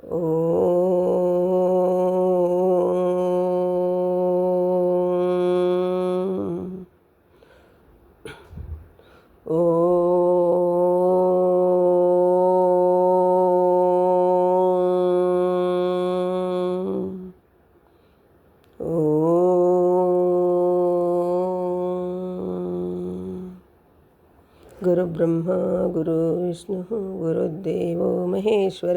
गुरु ब्रह्मा गुरु विष्णु गुरुदेवो महेश्वर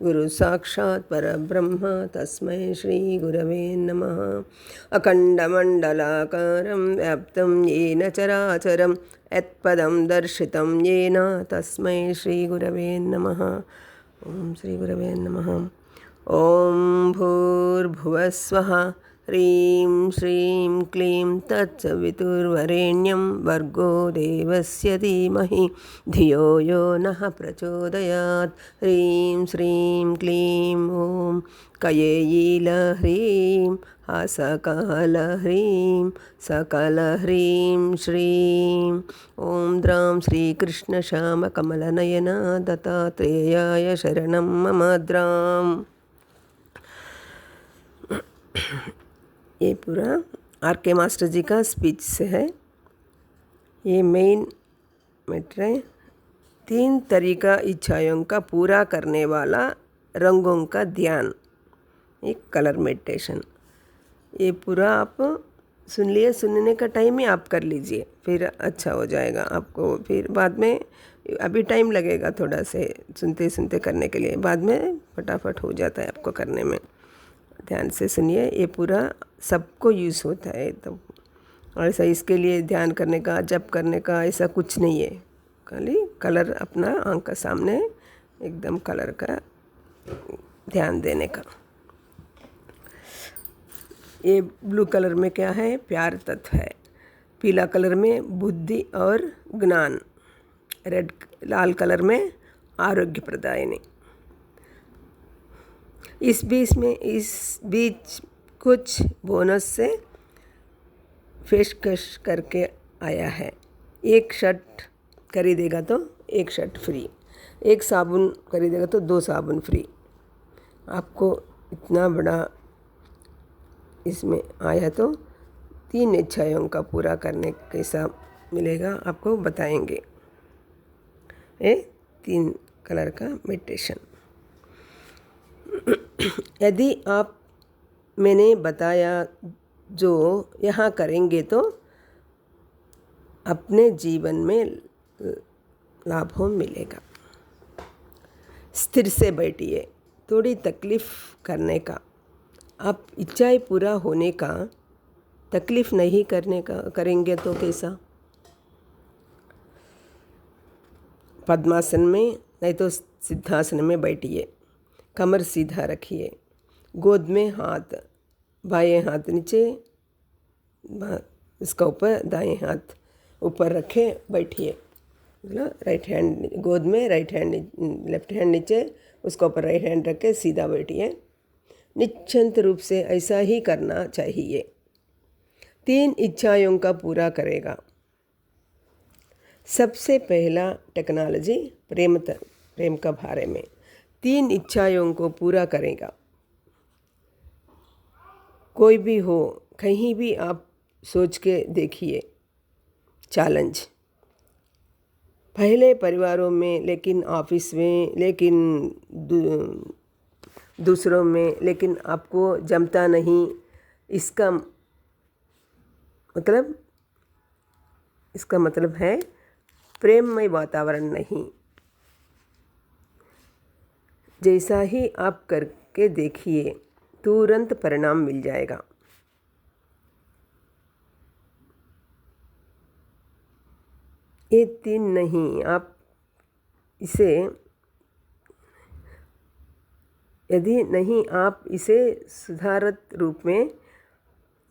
गुरु साक्षात् परब्रह्म तस्मै श्री गुरवे नमः। अखण्डमण्डलाकारं व्याप्तं येन चराचरं यत्पदं दर्शितं येन तस्मै श्री गुरवे नमः। ओम श्री गुरवे नमः। ओम भूर्भुवः स्वः ह्रीं श्रीं क्लीं तत्सवितुर्वरेण्यं भर्गो देवस्य धीमहि धियो यो नः प्रचोदयात्। ह्रीं श्रीं क्लीं ॐ कयेयीलह्रीं हसकलह्रीं सकलह्रीं श्रीं ॐ द्रां श्रीकृष्णश्यामकमलनयना दत्तात्रेयाय शरणं मम द्रां। ये पूरा आर के मास्टर जी का स्पीच से है। ये मेन मैटर है। 3 तरीका इच्छाओं का पूरा करने वाला रंगों का ध्यान, एक कलर मेडिटेशन। ये पूरा आप सुन लिए, सुनने का टाइम ही आप कर लीजिए, फिर अच्छा हो जाएगा आपको। फिर बाद में अभी टाइम लगेगा थोड़ा से सुनते सुनते करने के लिए, बाद में फटाफट हो जाता है आपको करने में। ध्यान से सुनिए, ये पूरा सबको यूज़ होता है एकदम। और ऐसा इसके लिए ध्यान करने का, जप करने का ऐसा कुछ नहीं है। खाली कलर अपना आँख का सामने एकदम कलर का ध्यान देने का। ये ब्लू कलर में क्या है? प्यार तत्व है। पीला कलर में बुद्धि और ज्ञान। लाल कलर में आरोग्य प्रदायिनी। इस बीच कुछ बोनस से पेशकश करके आया है। 1 शर्ट खरीदेगा तो 1 शर्ट फ्री, 1 साबुन खरीदेगा तो 2 साबुन फ्री। आपको इतना बड़ा इसमें आया तो 3 इच्छाओं का पूरा करने कैसा मिलेगा आपको बताएंगे। ये 3 कलर का मेडिटेशन। यदि आप मैंने बताया जो यहाँ करेंगे तो अपने जीवन में लाभ हो मिलेगा। स्थिर से बैठिए, थोड़ी तकलीफ़ करने का। आप इच्छाएं पूरा होने का तकलीफ़ नहीं करने का करेंगे तो कैसा? पद्मासन में नहीं तो सिद्धासन में बैठिए, कमर सीधा रखिए, गोद में हाथ, बाएं हाथ नीचे, इसका ऊपर दाएं हाथ ऊपर रखे बैठिए। राइट हैंड गोद में, राइट हैंड लेफ्ट हैंड नीचे, उसका ऊपर राइट हैंड रख के सीधा बैठिए। निश्चिंत रूप से ऐसा ही करना चाहिए। 3 इच्छाओं का पूरा करेगा। सबसे पहला टेक्नोलॉजी प्रेम का बारे में 3 इच्छाओं को पूरा करेगा। कोई भी हो, कहीं भी आप सोच के देखिए। चैलेंज पहले परिवारों में, लेकिन ऑफिस में, लेकिन दूसरों में, लेकिन आपको जमता नहीं। इसका मतलब है प्रेममय वातावरण नहीं। जैसा ही आप करके देखिए, तुरंत परिणाम मिल जाएगा। ये 3 नहीं, आप इसे यदि नहीं आप इसे सुधारित रूप में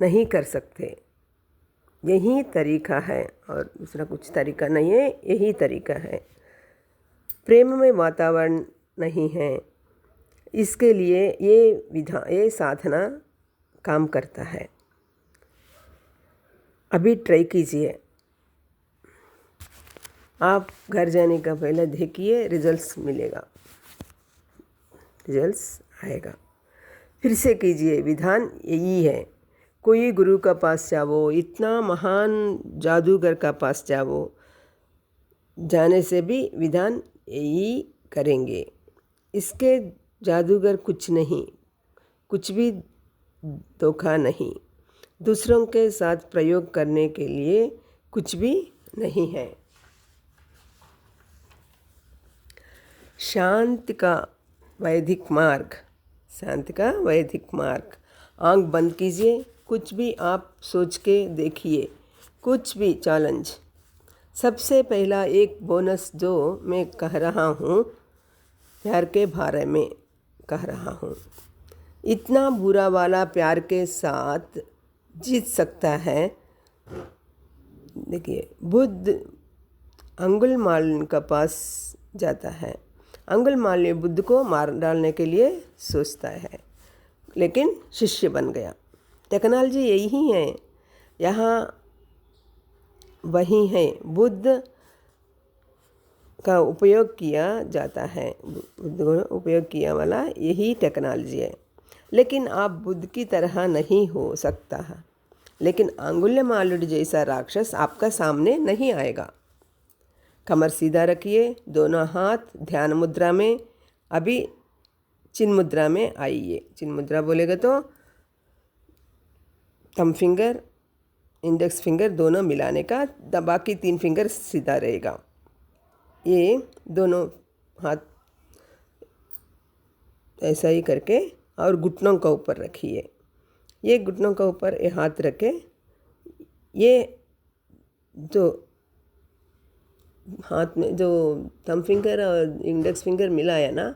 नहीं कर सकते। यही तरीका है और दूसरा कुछ तरीका नहीं है, यही तरीका है। प्रेम में वातावरण नहीं है, इसके लिए ये साधना काम करता है। अभी ट्राई कीजिए। आप घर जाने का पहले देखिए, रिजल्ट्स मिलेगा। रिजल्ट्स आएगा। फिर से कीजिए, विधान यही है। कोई गुरु का पास जाओ, इतना महान जादूगर का पास जाओ, जाने से भी विधान यही करेंगे। इसके जादूगर कुछ नहीं, कुछ भी धोखा नहीं, दूसरों के साथ प्रयोग करने के लिए कुछ भी नहीं है। शांति का वैदिक मार्ग, शांति का वैदिक मार्ग। आंख बंद कीजिए, कुछ भी आप सोच के देखिए, कुछ भी चैलेंज। सबसे पहला एक बोनस जो मैं कह रहा हूँ, प्यार के बारे में कह रहा हूँ। इतना बुरा वाला प्यार के साथ जीत सकता है। देखिए, बुद्ध अंगुलमाल का पास जाता है। अंगुलमाल बुद्ध को मार डालने के लिए सोचता है, लेकिन शिष्य बन गया। टेक्नोलॉजी यही है, यहाँ वही है। बुद्ध का उपयोग किया जाता है, बुद्ध को उपयोग किया वाला यही टेक्नोलॉजी है। लेकिन आप बुद्ध की तरह नहीं हो सकता है। लेकिन अंगुल्यमालुड जैसा राक्षस आपका सामने नहीं आएगा। कमर सीधा रखिए, दोनों हाथ ध्यान मुद्रा में। अभी चिन्ह मुद्रा में आइए। चिन्ह मुद्रा बोलेगा तो थंब फिंगर, इंडेक्स फिंगर दोनों मिलाने का, दबा के 3 फिंगर सीधा रहेगा। ये दोनों हाथ ऐसा ही करके और घुटनों का ऊपर रखिए। ये घुटनों का ऊपर ये हाथ रखे, ये जो हाथ में जो थंब फिंगर और इंडेक्स फिंगर मिला है ना,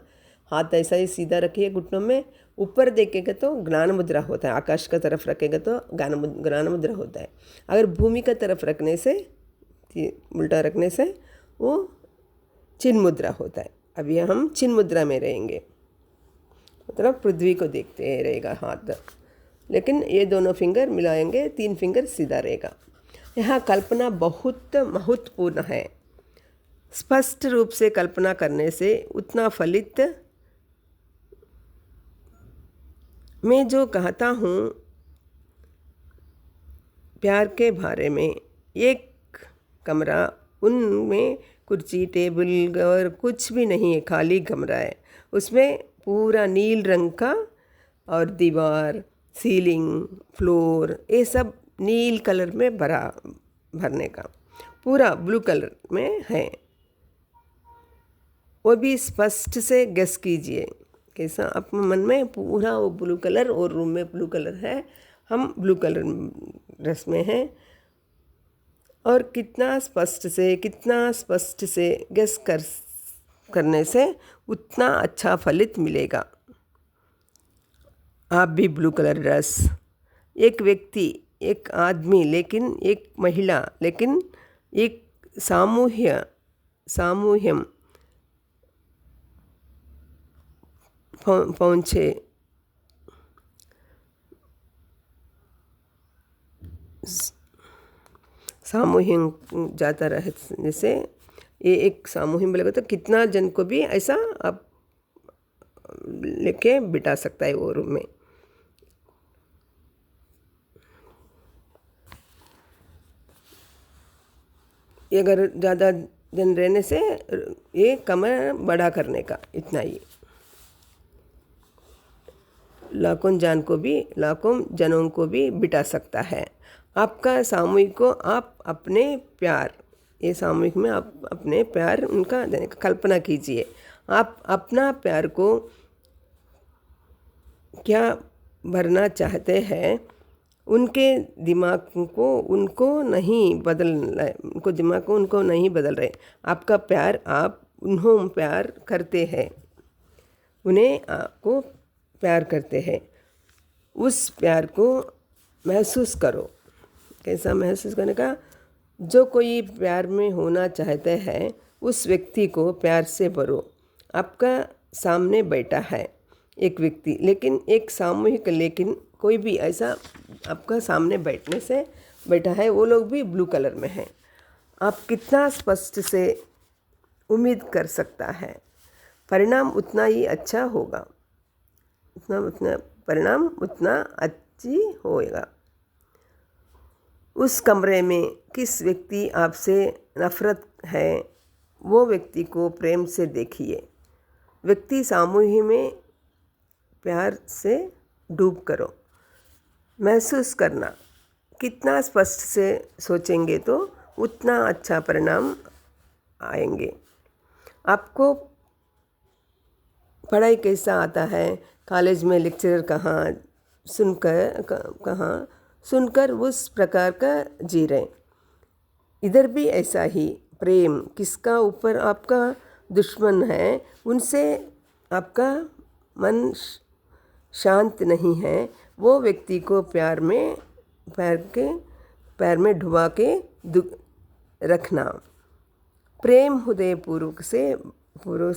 हाथ ऐसा ही सीधा रखिए। घुटनों में ऊपर देखेगा तो ज्ञान मुद्रा होता है, आकाश का तरफ रखेगा तो ज्ञान मुद्रा होता है। अगर भूमि का तरफ रखने से, उल्टा रखने से वो चिन्ह मुद्रा होता है। अभी हम चिन्ह मुद्रा में रहेंगे, मतलब पृथ्वी को देखते रहेगा हाथ। लेकिन ये दोनों फिंगर मिलाएंगे, 3 फिंगर सीधा रहेगा। यहाँ कल्पना बहुत महत्वपूर्ण है। स्पष्ट रूप से कल्पना करने से उतना फलित। मैं जो कहता हूँ प्यार के बारे में, एक कमरा, उनमें कुर्सी टेबल और कुछ भी नहीं है, खाली कमरा है। उसमें पूरा नील रंग का, और दीवार, सीलिंग, फ्लोर, ये सब नील कलर में भरने का, पूरा ब्लू कलर में है। वो भी स्पष्ट से गेस कीजिए कैसा अपने मन में, पूरा वो ब्लू कलर, और रूम में ब्लू कलर है, हम ब्लू कलर ड्रेस में हैं। और कितना स्पष्ट से गेस करने से उतना अच्छा फलित मिलेगा। आप भी ब्लू कलर ड्रेस, एक व्यक्ति, एक आदमी, लेकिन एक महिला, लेकिन एक सामूह्यम पहुँचे। सामूहिक जाता रहे, जैसे ये एक सामूहिक बोलेगा तो कितना जन को भी ऐसा आप लेके बिठा सकता है वो रूम में। अगर ज़्यादा जन रहने से ये कमर बड़ा करने का, इतना ही। लाखों जनों को भी बिठा सकता है। आपका सामूहिक को आप अपने प्यार, ये सामूहिक में आप अपने प्यार उनका देने का कल्पना कीजिए। आप अपना प्यार को क्या भरना चाहते हैं, उनके दिमाग को उनको नहीं बदल रहे। आपका प्यार, आप उन्हों प्यार करते हैं, उन्हें आपको प्यार करते हैं। उस प्यार को महसूस करो। कैसा महसूस करने का? जो कोई प्यार में होना चाहते हैं उस व्यक्ति को प्यार से भरो। आपका सामने बैठा है एक व्यक्ति, लेकिन एक सामूहिक, लेकिन कोई भी ऐसा आपका सामने बैठा है, वो लोग भी ब्लू कलर में हैं। आप कितना स्पष्ट से उम्मीद कर सकता है, परिणाम उतना ही अच्छा होगा। उतना परिणाम उतना अच्छी होएगा। उस कमरे में किस व्यक्ति आपसे नफरत है, वो व्यक्ति को प्रेम से देखिए। व्यक्ति सामूहिक में प्यार से डूब करो। महसूस करना, कितना स्पष्ट से सोचेंगे तो उतना अच्छा परिणाम आएंगे। आपको पढ़ाई कैसा आता है, कॉलेज में लेक्चरर कहाँ सुनकर उस प्रकार का जी रहे। इधर भी ऐसा ही प्रेम, किसका ऊपर आपका दुश्मन है उनसे आपका मन शांत नहीं है, वो व्यक्ति को प्यार में डुबा के रखना। प्रेम हृदय पूरे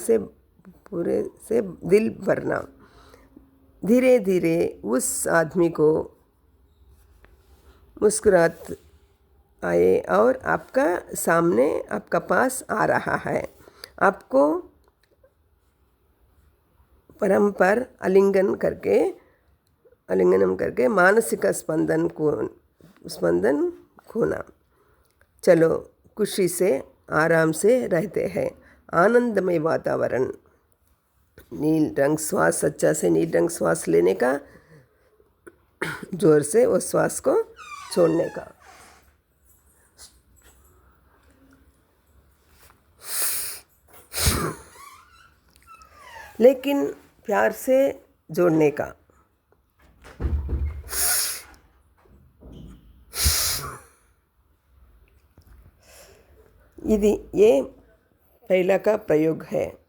से दिल भरना। धीरे धीरे उस आदमी को मुस्कुरात आए और आपका सामने आपका पास आ रहा है। आपको परंपर आलिंगन करके मानसिक स्पंदन खोना। चलो खुशी से आराम से रहते हैं। आनंदमय वातावरण। नील रंग श्वास, अच्छा से नील रंग श्वास लेने का, जोर से उस श्वास को छोड़ने का। लेकिन प्यार से जोड़ने का। ये पहला का प्रयोग है।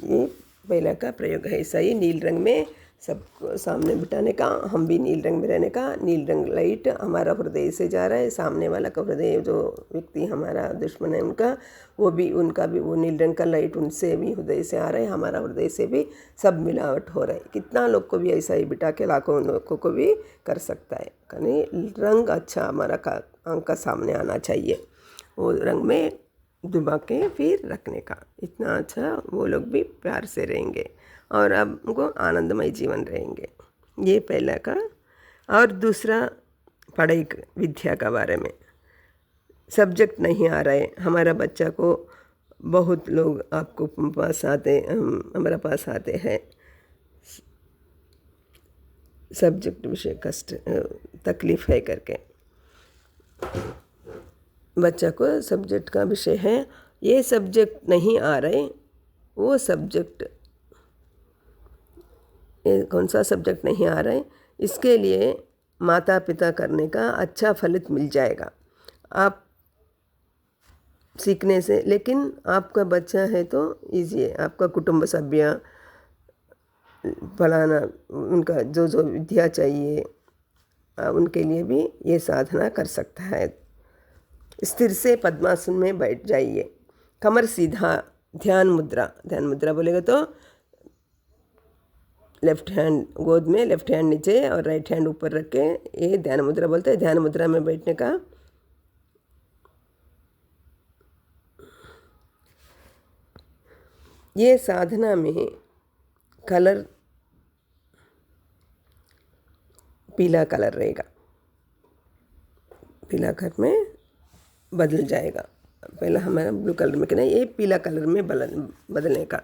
ये पहला का प्रयोग है। ऐसा ही नील रंग में सबको सामने बिठाने का, हम भी नील रंग में रहने का। नील रंग लाइट हमारा हृदय से जा रहा है, सामने वाला का हृदय, जो व्यक्ति हमारा दुश्मन है उनका उनका भी वो नील रंग का लाइट उनसे भी हृदय से आ रहा है, हमारा हृदय से भी सब मिलावट हो रहा है। कितना लोग को भी ऐसा ही बिठा के लाखों लोगों को भी कर सकता है। यानी रंग अच्छा हमारा आँख का सामने आना चाहिए, वो रंग में डुबा के फिर रखने का। इतना अच्छा वो लोग भी प्यार से रहेंगे और अब उनको आनंदमय जीवन रहेंगे। ये पहला का। और दूसरा पढ़ाई विद्या का बारे में। सब्जेक्ट नहीं आ रहा है, हमारा बच्चा को बहुत लोग आपको पास आते हमारा पास आते हैं, सब्जेक्ट विषय कष्ट तकलीफ़ है करके। बच्चा को सब्जेक्ट का विषय है, ये सब्जेक्ट नहीं आ रहे, वो सब्जेक्ट कौन सा सब्जेक्ट नहीं आ रहा है, इसके लिए माता पिता करने का अच्छा फलित मिल जाएगा आप सीखने से। लेकिन आपका बच्चा है तो ईजी है, आपका कुटुंब सभ्य फलाना उनका जो विद्या चाहिए उनके लिए भी ये साधना कर सकता है। स्थिर से पद्मासन में बैठ जाइए, कमर सीधा, ध्यान मुद्रा बोलेगा तो लेफ्ट हैंड गोद में, लेफ्ट हैंड नीचे और राइट हैंड ऊपर रख के, ये ध्यान मुद्रा बोलते हैं। ध्यान मुद्रा में बैठने का। ये साधना में कलर पीला कलर रहेगा, पीला कलर में बदल जाएगा। पहला हमारा ब्लू कलर में कहना, ये पीला कलर में बदलने का।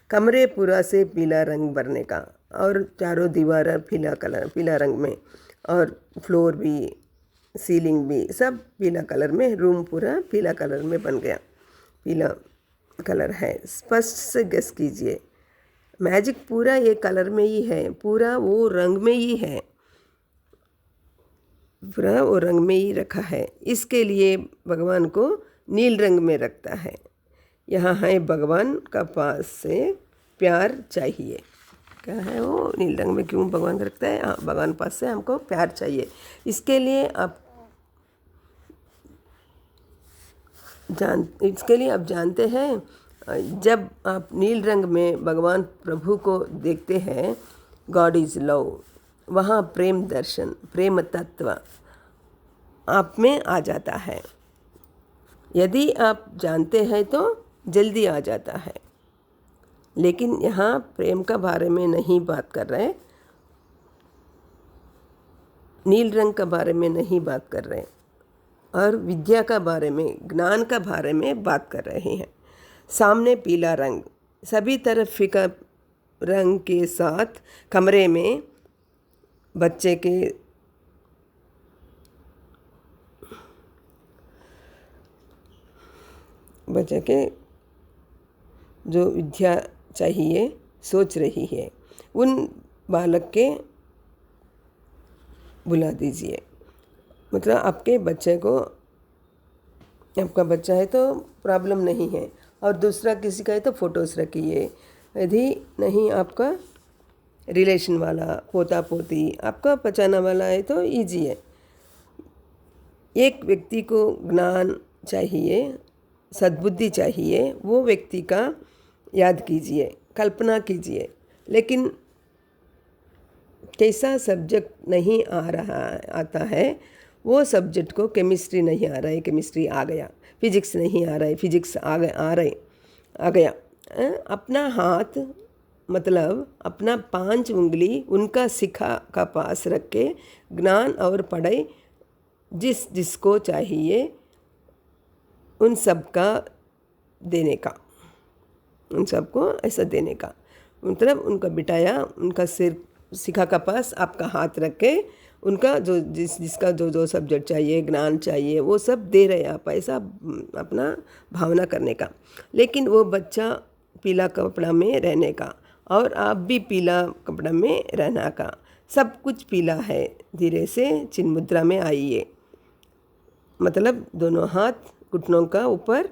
कमरे पूरा से पीला रंग भरने का और चारों दीवार पीला रंग में, और फ्लोर भी सीलिंग भी सब पीला कलर में। रूम पूरा पीला कलर में बन गया, पीला कलर है। स्पष्ट से गेस कीजिए, मैजिक पूरा ये कलर में ही है, पूरा वो रंग में ही है, पूरा वो रंग में ही रखा है। इसके लिए भगवान को नील रंग में रखता है। यहाँ है भगवान का पास से प्यार चाहिए। क्या है वो नील रंग में क्यों भगवान रखता है? हाँ, भगवान पास से हमको प्यार चाहिए। इसके लिए आप जानते हैं, जब आप नील रंग में भगवान प्रभु को देखते हैं, गॉड इज़ लव, वहाँ प्रेम दर्शन, प्रेम तत्व आप में आ जाता है। यदि आप जानते हैं तो जल्दी आ जाता है। लेकिन यहाँ प्रेम का बारे में नहीं बात कर रहे, नील रंग का बारे में नहीं बात कर रहे, और विद्या का बारे में, ज्ञान का बारे में बात कर रहे हैं। सामने पीला रंग, सभी तरफ फीका रंग के साथ कमरे में बच्चे के जो विद्या चाहिए सोच रही है, उन बालक के बुला दीजिए। मतलब आपके बच्चे को, आपका बच्चा है तो प्रॉब्लम नहीं है, और दूसरा किसी का है तो फ़ोटोज़ रखिए। यदि नहीं आपका रिलेशन वाला, पोता पोती आपका पचाना वाला है तो ईजी है। एक व्यक्ति को ज्ञान चाहिए, सद्बुद्धि चाहिए, वो व्यक्ति का याद कीजिए, कल्पना कीजिए। लेकिन कैसा सब्जेक्ट नहीं आता है, वो सब्जेक्ट को केमिस्ट्री नहीं आ रहा है, केमिस्ट्री आ गया, फिजिक्स नहीं आ रहा है, फिजिक्स आ गया। अपना हाथ, मतलब अपना 5 उंगली उनका सिखा का पास रख के ज्ञान और पढ़ाई जिसको चाहिए उन सब का देने का, उन सबको ऐसा देने का, मतलब उनका बिठाया, उनका सिर सिखा का पास आपका हाथ रख के उनका जो जिसका जो सब्जेक्ट चाहिए, ज्ञान चाहिए, वो सब दे रहे आप, ऐसा अपना भावना करने का। लेकिन वो बच्चा पीला कपड़ा में रहने का, और आप भी पीला कपड़ा में रहना का, सब कुछ पीला है। धीरे से चिन्ह मुद्रा में आइए, मतलब दोनों हाथ घुटनों का ऊपर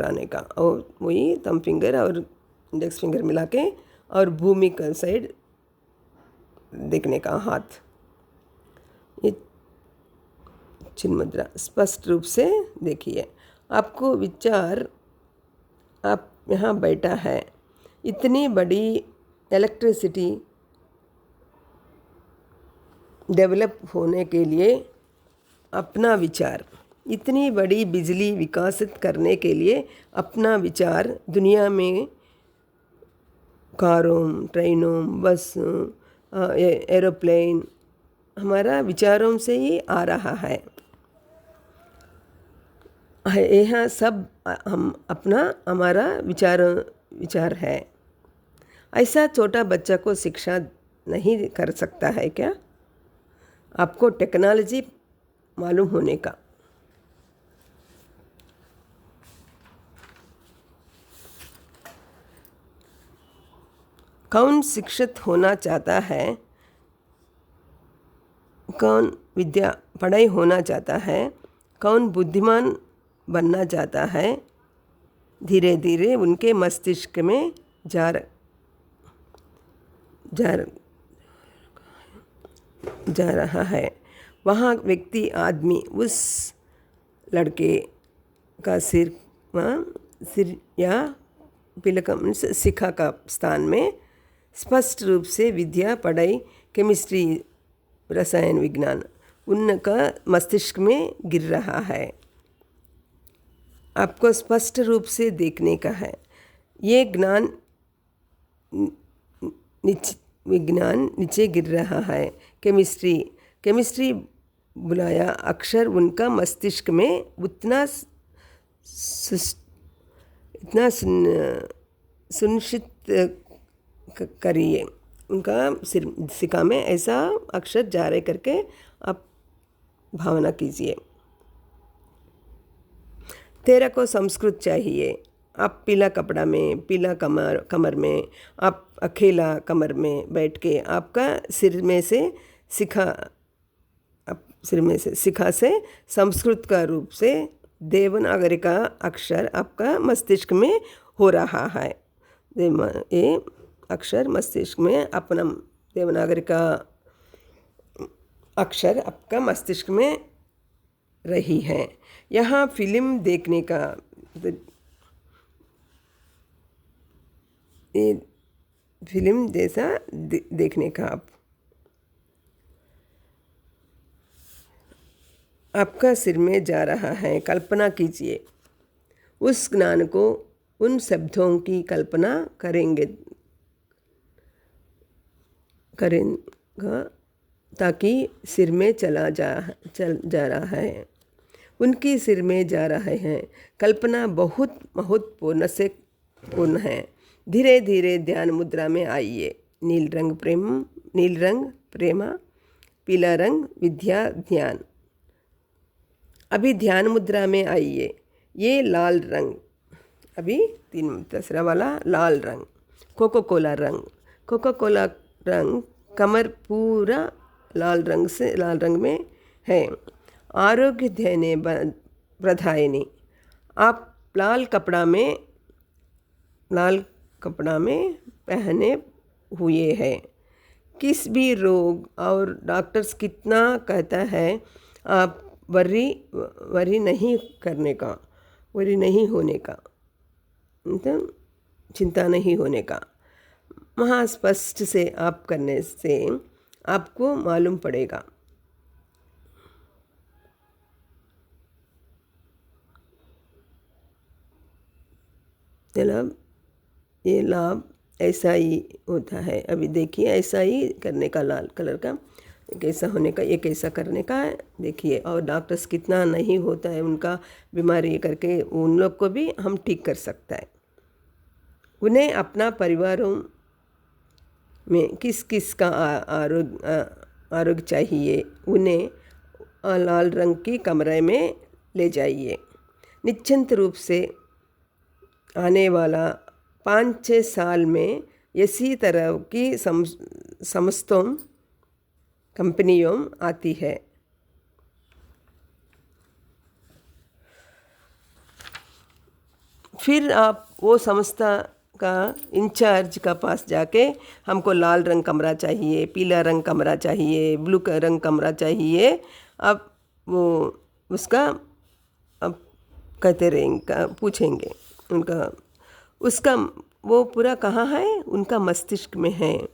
आने का, और वही थंब फिंगर और इंडेक्स फिंगर मिला के, और भूमि का साइड देखने का हाथ। ये चिन्ह मुद्रा स्पष्ट रूप से देखिए। आपको विचार, आप यहाँ बैठा है, इतनी बड़ी इलेक्ट्रिसिटी डेवलप होने के लिए अपना विचार, इतनी बड़ी बिजली विकसित करने के लिए अपना विचार, दुनिया में कारों, ट्रेनों, बसों, एरोप्लेन हमारा विचारों से ही आ रहा है। यह सब हमारा विचार है। ऐसा छोटा बच्चा को शिक्षा नहीं कर सकता है क्या? आपको टेक्नोलॉजी मालूम होने का। कौन शिक्षित होना चाहता है, कौन विद्या पढ़ाई होना चाहता है, कौन बुद्धिमान बनना चाहता है, धीरे धीरे उनके मस्तिष्क में जा रहा है। वहाँ व्यक्ति, आदमी उस लड़के का सिर या पिलकम शिखा का स्थान में स्पष्ट रूप से विद्या, पढ़ाई, केमिस्ट्री, रसायन विज्ञान उनका मस्तिष्क में गिर रहा है। आपको स्पष्ट रूप से देखने का है। ये विज्ञान नीचे गिर रहा है। केमिस्ट्री बुलाया अक्षर उनका मस्तिष्क में इतना सुनिश्चित करिए, उनका सिक्का में ऐसा अक्षर जारे करके आप भावना कीजिए। तेरा को संस्कृत चाहिए। आप पीला कपड़ा में, पीला कमर में, आप अकेला कमर में बैठ के आपका सिर में से शिखा से संस्कृत का रूप से देवनागरी का अक्षर आपका मस्तिष्क में हो रहा है। ये अक्षर मस्तिष्क में अपना देवनागरी का अक्षर आपका मस्तिष्क में रही है। यहाँ फिल्म देखने का फिल्म जैसा देखने का आपका सिर में जा रहा है। कल्पना कीजिए, उस ज्ञान को उन शब्दों की कल्पना करेगा ताकि सिर में चल जा रहा है, उनकी सिर में जा रहे हैं। कल्पना बहुत महत्वपूर्ण से पूर्ण है। धीरे धीरे ध्यान मुद्रा में आइए। नील रंग प्रेमा, पीला रंग विद्या ध्यान। अभी ध्यान मुद्रा में आइए। ये लाल रंग, अभी तीसरा वाला लाल रंग, कोको कोला रंग, कमर पूरा लाल रंग में है। आरोग्य देने प्रदायिनी। आप लाल कपड़ा में पहने हुए हैं। किस भी रोग और डॉक्टर्स कितना कहता है आप वरी नहीं होने का, मतलब चिंता नहीं होने का। महास्पष्ट से आप करने से आपको मालूम पड़ेगा। मतलब ये लाभ ऐसा ही होता है। अभी देखिए, ऐसा ही करने का, लाल कलर का कैसा होने का, ये कैसा करने का है देखिए। और डॉक्टर्स कितना नहीं होता है उनका बीमारी करके, उन लोग को भी हम ठीक कर सकता है। उन्हें अपना परिवारों में किस किस का आरोग्य चाहिए, उन्हें लाल रंग की कमरे में ले जाइए। निश्चिंत रूप से आने वाला 5-6 साल में इसी तरह की समस्तों कंपनियों आती है। फिर आप वो संस्था का इंचार्ज का पास जाके हमको लाल रंग कमरा चाहिए, पीला रंग कमरा चाहिए, ब्लू रंग कमरा चाहिए, अब वो उसका अब कहते रहेंगे, पूछेंगे उसका वो पूरा कहाँ है, उनका मस्तिष्क में है,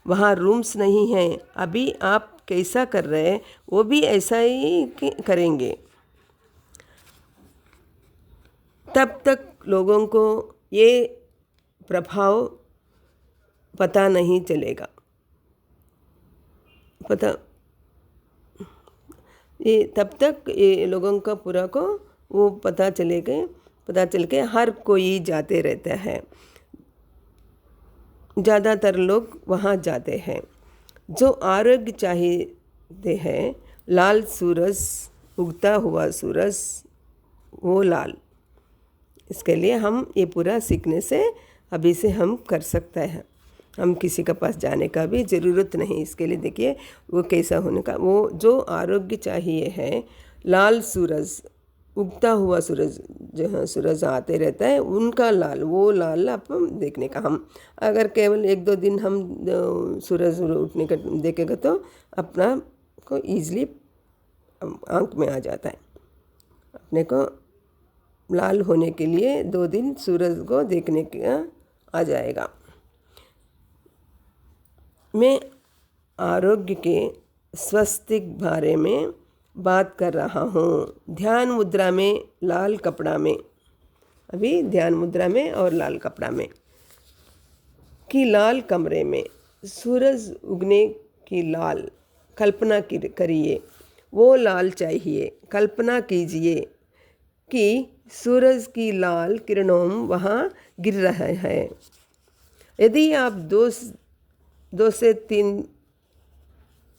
वहाँ रूम्स नहीं हैं। अभी आप कैसा कर रहे हैं वो भी ऐसा ही करेंगे। तब तक लोगों को ये प्रभाव पता नहीं चलेगा। तब तक ये लोगों का पूरा को वो पता चल के हर कोई जाते रहता है। ज़्यादातर लोग वहाँ जाते हैं। जो आरोग्य चाहते हैं, लाल सूरज, उगता हुआ सूरज, वो लाल, इसके लिए हम ये पूरा सीखने से अभी से हम कर सकते हैं। हम किसी के पास जाने का भी ज़रूरत नहीं। इसके लिए देखिए वो कैसा होने का, वो जो आरोग्य चाहिए है, लाल सूरज, उगता हुआ सूरज, जहाँ सूरज आते रहता है उनका लाल, वो लाल आप देखने का। हम अगर केवल 1-2 दिन हम सूरज उठने का देखेगा तो अपना को ईज़िली आँख में आ जाता है। अपने को लाल होने के लिए 2 दिन सूरज को देखने का आ जाएगा। मैं आरोग्य के स्वास्थ्य बारे में बात कर रहा हूँ। ध्यान मुद्रा में, लाल कपड़ा में, अभी ध्यान मुद्रा में और लाल कपड़ा में कि लाल कमरे में सूरज उगने की लाल कल्पना करिए। वो लाल चाहिए। कल्पना कीजिए कि सूरज की लाल किरणों वहाँ गिर रहे हैं। यदि आप 2 से 3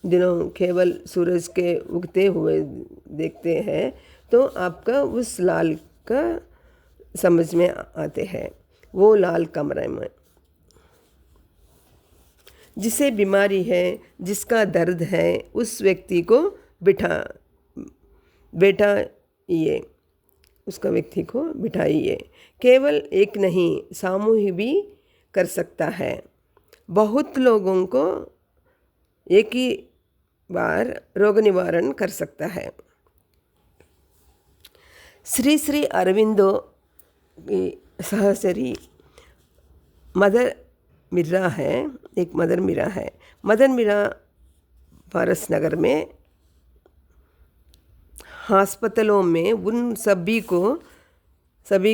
दिनों केवल सूरज के उगते हुए देखते हैं तो आपका उस लाल का समझ में आते हैं। वो लाल कमरे में जिसे बीमारी है, जिसका दर्द है, उस व्यक्ति को बिठाइए। केवल एक नहीं, सामूहिक भी कर सकता है। बहुत लोगों को एक ही बार रोग निवारण कर सकता है। श्री अरविंदो की सहचरी मदर मिर्रा है, एक मदर मिर्रा है। मदर मिर्रा पारस नगर में अस्पतालों में उन सभी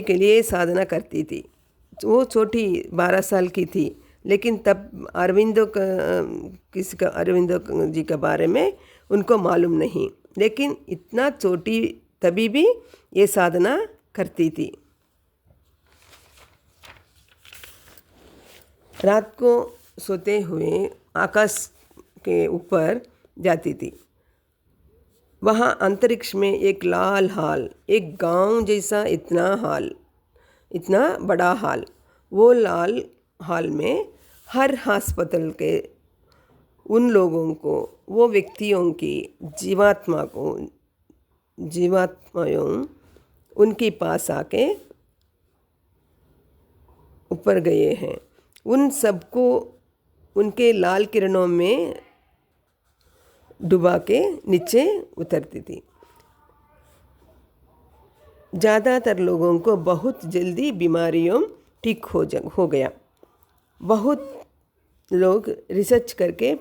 के लिए साधना करती थी। वो छोटी 12 साल की थी, लेकिन तब अरविंदो जी के बारे में उनको मालूम नहीं, लेकिन इतना छोटी तभी भी ये साधना करती थी। रात को सोते हुए आकाश के ऊपर जाती थी। वहाँ अंतरिक्ष में एक लाल हाल, एक गांव जैसा इतना बड़ा हाल, वो लाल हाल में हर अस्पताल के उन लोगों को, वो व्यक्तियों की जीवात्माओं उनके पास आके ऊपर गए हैं। उन सबको उनके लाल किरणों में डुबा के नीचे उतरती थी। ज़्यादातर लोगों को बहुत जल्दी बीमारियों ठीक हो गया। बहुत लोग रिसर्च करके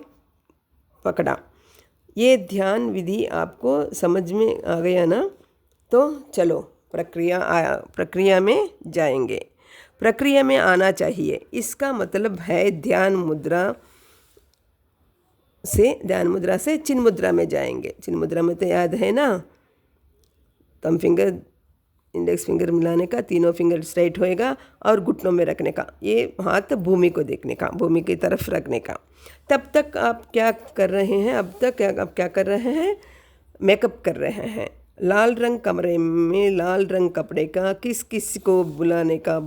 पकड़ा। ये ध्यान विधि आपको समझ में आ गया ना? तो चलो प्रक्रिया में जाएंगे। प्रक्रिया में आना चाहिए, इसका मतलब है ध्यान मुद्रा से चिन्ह मुद्रा में जाएंगे। चिन्ह मुद्रा में तो याद है ना, थंब फिंगर इंडेक्स फिंगर मिलाने का, तीनों फिंगर स्ट्राइट होएगा और घुटनों में रखने का, ये हाथ भूमि को देखने का, भूमि की तरफ रखने का। तब तक आप क्या कर रहे हैं? आप क्या कर रहे हैं? मेकअप कर रहे हैं। लाल रंग कमरे में लाल रंग कपड़े का किस को बुलाने का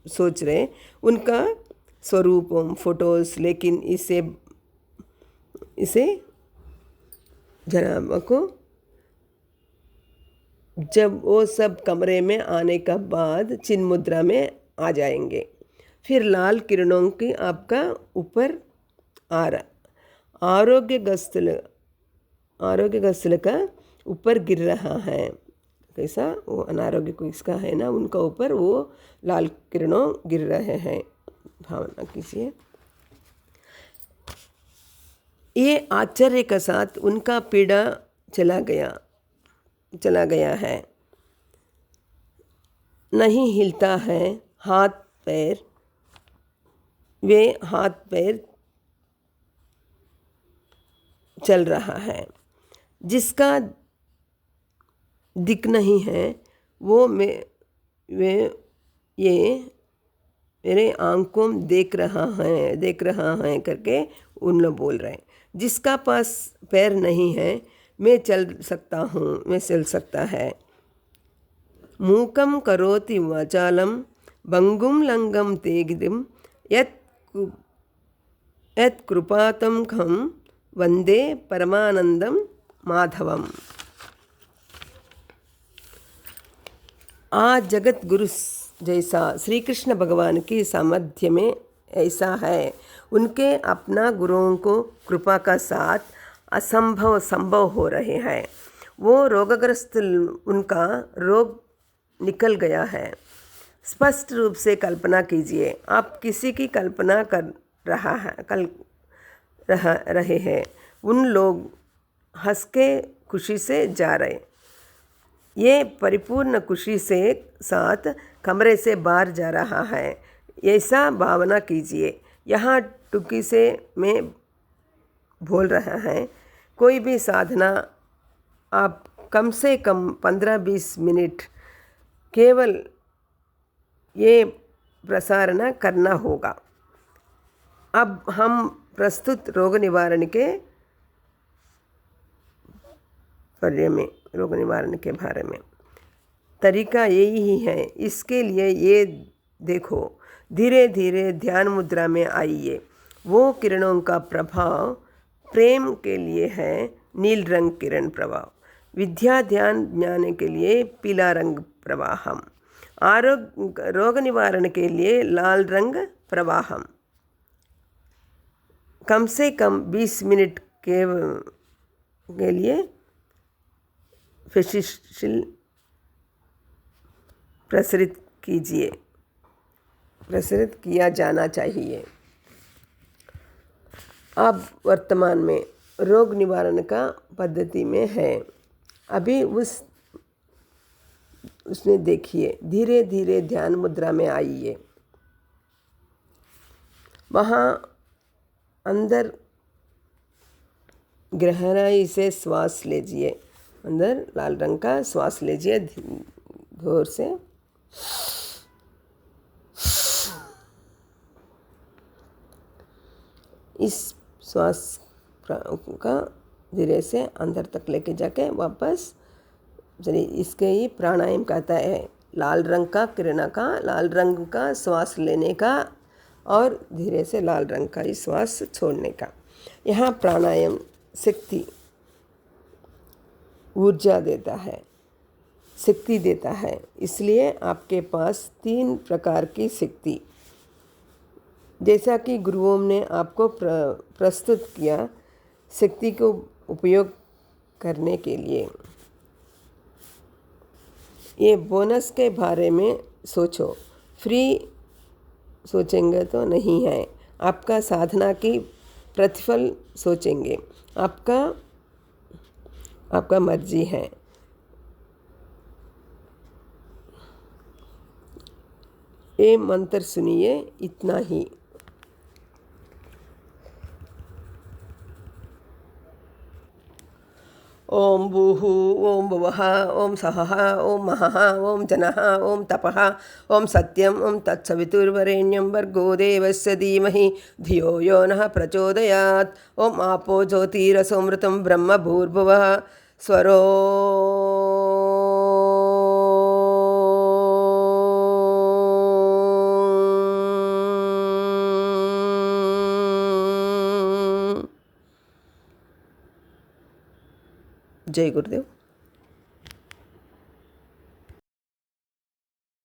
सोच रहे, उनका स्वरूप फोटोज़। लेकिन इसे जनाब को जब वो सब कमरे में आने का बाद चिन्ह मुद्रा में आ जाएंगे, फिर लाल किरणों की आपका ऊपर आ रहा आरोग्य गस्तल का ऊपर गिर रहा है। कैसा? वो अनारोग्य को इसका है ना, उनका ऊपर वो लाल किरणों गिर रहे हैं। भावना कीजिए। ये आश्चर्य के साथ उनका पीड़ा चला गया है। नहीं हिलता है हाथ पैर, वे हाथ पैर चल रहा है। जिसका दिख नहीं है वो ये मेरे आंखों देख रहा है करके उन लोग बोल रहे हैं। जिसका पास पैर नहीं है मैं चल सकता है। मूकं करोति वाचालं भंगुं लंगं तेगिरिं यत् कृपातं खं वंदे परमानंदम माधवम। आज जगत गुरु जैसा श्री कृष्ण भगवान की सामर्थ्य में ऐसा है। उनके अपना गुरुओं को कृपा का साथ असंभव संभव हो रहे हैं। वो रोगग्रस्त, उनका रोग निकल गया है। स्पष्ट रूप से कल्पना कीजिए, आप किसी की कल्पना कर रहे हैं। उन लोग हंस के खुशी से जा रहे, ये परिपूर्ण खुशी से साथ कमरे से बाहर जा रहा है। ऐसा भावना कीजिए। यहाँ टुकी से मैं बोल रहा है, कोई भी साधना आप कम से कम 15-20 मिनट केवल ये प्रसारण करना होगा। अब हम प्रस्तुत रोग निवारण के बारे में तरीका यही है। इसके लिए ये देखो, धीरे धीरे ध्यान मुद्रा में आइए। वो किरणों का प्रभाव प्रेम के लिए है नील रंग किरण प्रभाव, विद्या ध्यान ज्ञान के लिए पीला रंग प्रवाहम, रोग निवारण के लिए लाल रंग प्रवाहम। कम से कम 20 मिनट के लिए फेशियल प्रसारित किया जाना चाहिए। आप वर्तमान में रोग निवारण का पद्धति में है। अभी उसमें देखिए, धीरे धीरे ध्यान मुद्रा में आइए। वहाँ अंदर गहराई से श्वास लीजिए। अंदर लाल रंग का श्वास लीजिए जोर से। इस श्वास का धीरे से अंदर तक लेके जाके वापस चलिए। इसके ही प्राणायाम कहता है, लाल रंग का किरण का, लाल रंग का श्वास लेने का और धीरे से लाल रंग का ही श्वास छोड़ने का। यहाँ प्राणायाम शक्ति ऊर्जा देता है, शक्ति देता है। इसलिए आपके पास 3 प्रकार की शक्ति, जैसा कि गुरुओं ने आपको प्रस्तुत किया, शक्ति को उपयोग करने के लिए। ये बोनस के बारे में सोचो, फ्री सोचेंगे तो नहीं है। आपका साधना की प्रतिफल सोचेंगे, आपका मर्जी है। ये मंत्र सुनिए, इतना ही। ओम भूः ओम भुवः ओम सहः ओम महः ओम जनः ओम तपः ओम सत्यम ओम तत्सवितुर्वरेण्यं भर्गो देवस्य धीमहि धियो यो नः प्रचोदयात्। ओम आपो ज्योतिरसोमृतं ब्रह्म भूर्भुवः स्वरो जय गुरुदेव।